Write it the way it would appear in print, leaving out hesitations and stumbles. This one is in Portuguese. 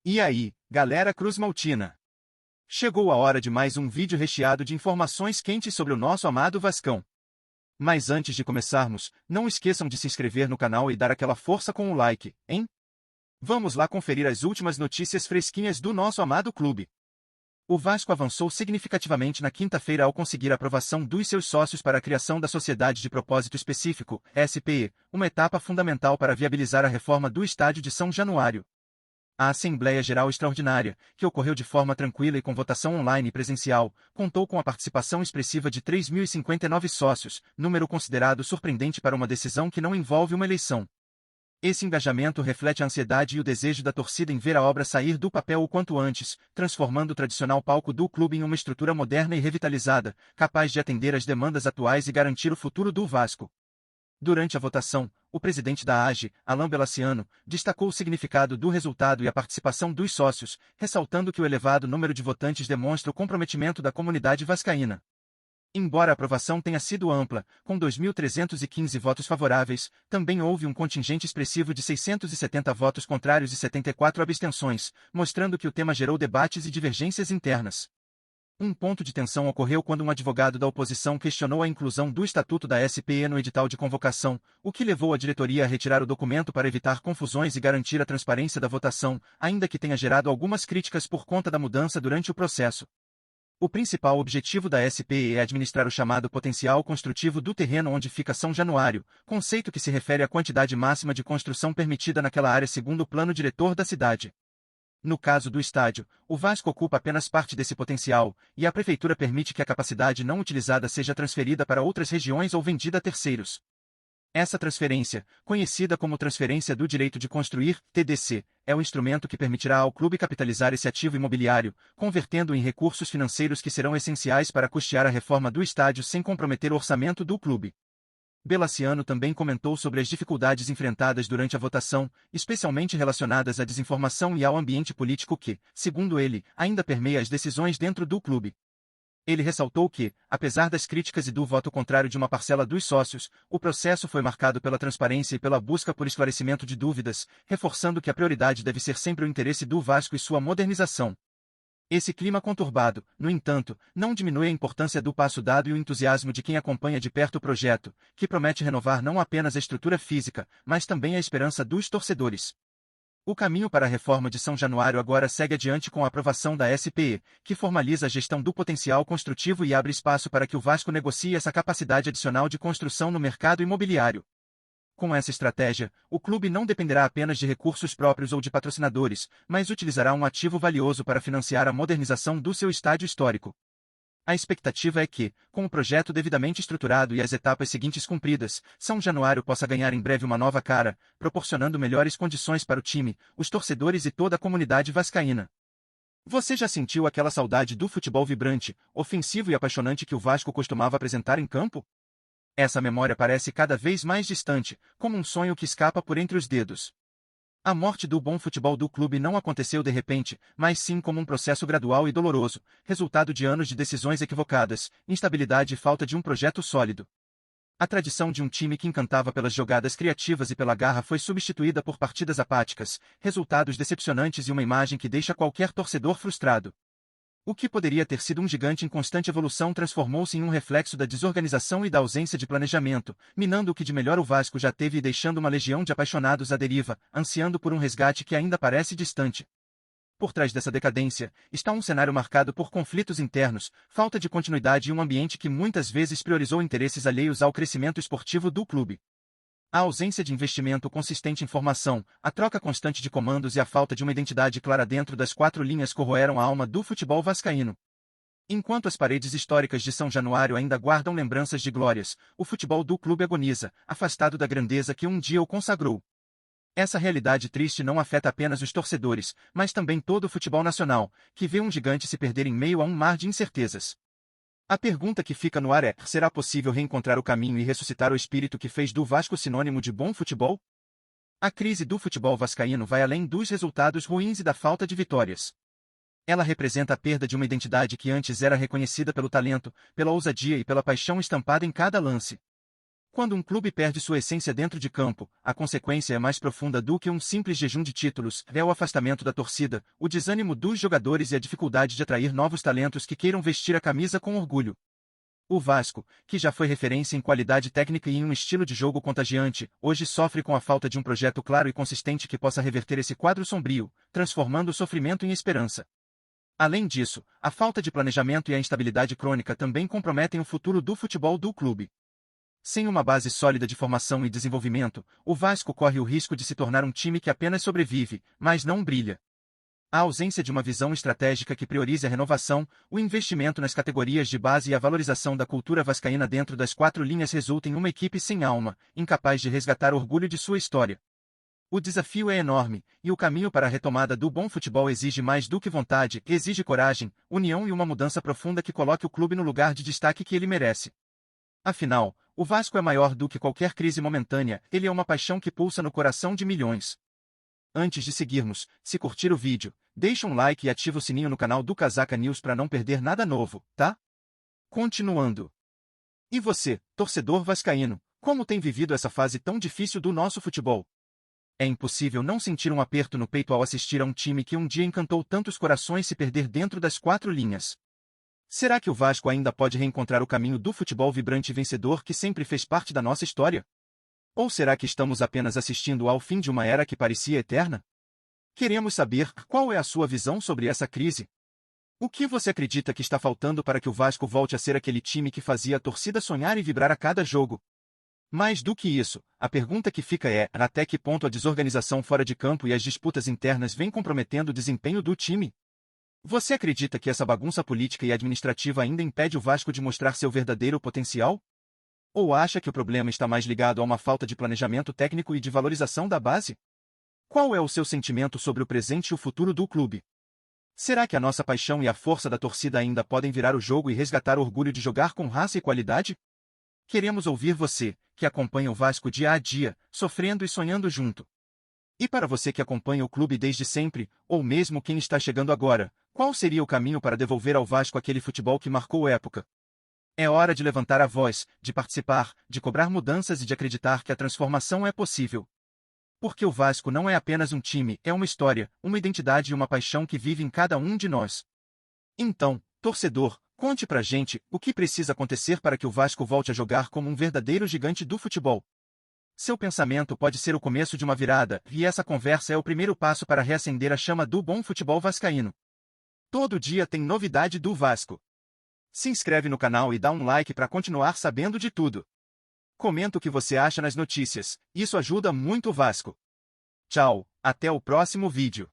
E aí, galera Cruz Maltina? Chegou a hora de mais um vídeo recheado de informações quentes sobre o nosso amado Vascão. Mas antes de começarmos, não esqueçam de se inscrever no canal e dar aquela força com o like, hein? Vamos lá conferir as últimas notícias fresquinhas do nosso amado clube. O Vasco avançou significativamente na quinta-feira ao conseguir a aprovação dos seus sócios para a criação da Sociedade de Propósito Específico, SPE, uma etapa fundamental para viabilizar a reforma do Estádio de São Januário. A Assembleia Geral Extraordinária, que ocorreu de forma tranquila e com votação online e presencial, contou com a participação expressiva de 3.059 sócios, número considerado surpreendente para uma decisão que não envolve uma eleição. Esse engajamento reflete a ansiedade e o desejo da torcida em ver a obra sair do papel o quanto antes, transformando o tradicional palco do clube em uma estrutura moderna e revitalizada, capaz de atender às demandas atuais e garantir o futuro do Vasco. Durante a votação, o presidente da AGE, Alain Belaciano, destacou o significado do resultado e a participação dos sócios, ressaltando que o elevado número de votantes demonstra o comprometimento da comunidade vascaína. Embora a aprovação tenha sido ampla, com 2.315 votos favoráveis, também houve um contingente expressivo de 670 votos contrários e 74 abstenções, mostrando que o tema gerou debates e divergências internas. Um ponto de tensão ocorreu quando um advogado da oposição questionou a inclusão do Estatuto da SPE no edital de convocação, o que levou a diretoria a retirar o documento para evitar confusões e garantir a transparência da votação, ainda que tenha gerado algumas críticas por conta da mudança durante o processo. O principal objetivo da SPE é administrar o chamado potencial construtivo do terreno onde fica São Januário, conceito que se refere à quantidade máxima de construção permitida naquela área segundo o plano diretor da cidade. No caso do estádio, o Vasco ocupa apenas parte desse potencial, e a prefeitura permite que a capacidade não utilizada seja transferida para outras regiões ou vendida a terceiros. Essa transferência, conhecida como Transferência do Direito de Construir, TDC, é o instrumento que permitirá ao clube capitalizar esse ativo imobiliário, convertendo em recursos financeiros que serão essenciais para custear a reforma do estádio sem comprometer o orçamento do clube. Belaciano também comentou sobre as dificuldades enfrentadas durante a votação, especialmente relacionadas à desinformação e ao ambiente político que, segundo ele, ainda permeia as decisões dentro do clube. Ele ressaltou que, apesar das críticas e do voto contrário de uma parcela dos sócios, o processo foi marcado pela transparência e pela busca por esclarecimento de dúvidas, reforçando que a prioridade deve ser sempre o interesse do Vasco e sua modernização. Esse clima conturbado, no entanto, não diminui a importância do passo dado e o entusiasmo de quem acompanha de perto o projeto, que promete renovar não apenas a estrutura física, mas também a esperança dos torcedores. O caminho para a reforma de São Januário agora segue adiante com a aprovação da SPE, que formaliza a gestão do potencial construtivo e abre espaço para que o Vasco negocie essa capacidade adicional de construção no mercado imobiliário. Com essa estratégia, o clube não dependerá apenas de recursos próprios ou de patrocinadores, mas utilizará um ativo valioso para financiar a modernização do seu estádio histórico. A expectativa é que, com o projeto devidamente estruturado e as etapas seguintes cumpridas, São Januário possa ganhar em breve uma nova cara, proporcionando melhores condições para o time, os torcedores e toda a comunidade vascaína. Você já sentiu aquela saudade do futebol vibrante, ofensivo e apaixonante que o Vasco costumava apresentar em campo? Essa memória parece cada vez mais distante, como um sonho que escapa por entre os dedos. A morte do bom futebol do clube não aconteceu de repente, mas sim como um processo gradual e doloroso, resultado de anos de decisões equivocadas, instabilidade e falta de um projeto sólido. A tradição de um time que encantava pelas jogadas criativas e pela garra foi substituída por partidas apáticas, resultados decepcionantes e uma imagem que deixa qualquer torcedor frustrado. O que poderia ter sido um gigante em constante evolução transformou-se em um reflexo da desorganização e da ausência de planejamento, minando o que de melhor o Vasco já teve e deixando uma legião de apaixonados à deriva, ansiando por um resgate que ainda parece distante. Por trás dessa decadência, está um cenário marcado por conflitos internos, falta de continuidade e um ambiente que muitas vezes priorizou interesses alheios ao crescimento esportivo do clube. A ausência de investimento consistente em formação, a troca constante de comandos e a falta de uma identidade clara dentro das quatro linhas corroeram a alma do futebol vascaíno. Enquanto as paredes históricas de São Januário ainda guardam lembranças de glórias, o futebol do clube agoniza, afastado da grandeza que um dia o consagrou. Essa realidade triste não afeta apenas os torcedores, mas também todo o futebol nacional, que vê um gigante se perder em meio a um mar de incertezas. A pergunta que fica no ar é: será possível reencontrar o caminho e ressuscitar o espírito que fez do Vasco sinônimo de bom futebol? A crise do futebol vascaíno vai além dos resultados ruins e da falta de vitórias. Ela representa a perda de uma identidade que antes era reconhecida pelo talento, pela ousadia e pela paixão estampada em cada lance. Quando um clube perde sua essência dentro de campo, a consequência é mais profunda do que um simples jejum de títulos, é o afastamento da torcida, o desânimo dos jogadores e a dificuldade de atrair novos talentos que queiram vestir a camisa com orgulho. O Vasco, que já foi referência em qualidade técnica e em um estilo de jogo contagiante, hoje sofre com a falta de um projeto claro e consistente que possa reverter esse quadro sombrio, transformando o sofrimento em esperança. Além disso, a falta de planejamento e a instabilidade crônica também comprometem o futuro do futebol do clube. Sem uma base sólida de formação e desenvolvimento, o Vasco corre o risco de se tornar um time que apenas sobrevive, mas não brilha. A ausência de uma visão estratégica que priorize a renovação, o investimento nas categorias de base e a valorização da cultura vascaína dentro das quatro linhas resulta em uma equipe sem alma, incapaz de resgatar orgulho de sua história. O desafio é enorme, e o caminho para a retomada do bom futebol exige mais do que vontade, exige coragem, união e uma mudança profunda que coloque o clube no lugar de destaque que ele merece. Afinal, o Vasco é maior do que qualquer crise momentânea, ele é uma paixão que pulsa no coração de milhões. Antes de seguirmos, se curtir o vídeo, deixa um like e ativa o sininho no canal do Casaca News para não perder nada novo, tá? Continuando. E você, torcedor vascaíno, como tem vivido essa fase tão difícil do nosso futebol? É impossível não sentir um aperto no peito ao assistir a um time que um dia encantou tantos corações se perder dentro das quatro linhas. Será que o Vasco ainda pode reencontrar o caminho do futebol vibrante e vencedor que sempre fez parte da nossa história? Ou será que estamos apenas assistindo ao fim de uma era que parecia eterna? Queremos saber qual é a sua visão sobre essa crise. O que você acredita que está faltando para que o Vasco volte a ser aquele time que fazia a torcida sonhar e vibrar a cada jogo? Mais do que isso, a pergunta que fica é: até que ponto a desorganização fora de campo e as disputas internas vêm comprometendo o desempenho do time? Você acredita que essa bagunça política e administrativa ainda impede o Vasco de mostrar seu verdadeiro potencial? Ou acha que o problema está mais ligado a uma falta de planejamento técnico e de valorização da base? Qual é o seu sentimento sobre o presente e o futuro do clube? Será que a nossa paixão e a força da torcida ainda podem virar o jogo e resgatar o orgulho de jogar com raça e qualidade? Queremos ouvir você, que acompanha o Vasco dia a dia, sofrendo e sonhando junto. E para você que acompanha o clube desde sempre, ou mesmo quem está chegando agora, qual seria o caminho para devolver ao Vasco aquele futebol que marcou época? É hora de levantar a voz, de participar, de cobrar mudanças e de acreditar que a transformação é possível. Porque o Vasco não é apenas um time, é uma história, uma identidade e uma paixão que vive em cada um de nós. Então, torcedor, conte pra gente o que precisa acontecer para que o Vasco volte a jogar como um verdadeiro gigante do futebol. Seu pensamento pode ser o começo de uma virada, e essa conversa é o primeiro passo para reacender a chama do bom futebol vascaíno. Todo dia tem novidade do Vasco. Se inscreve no canal e dá um like para continuar sabendo de tudo. Comenta o que você acha nas notícias, isso ajuda muito o Vasco. Tchau, até o próximo vídeo.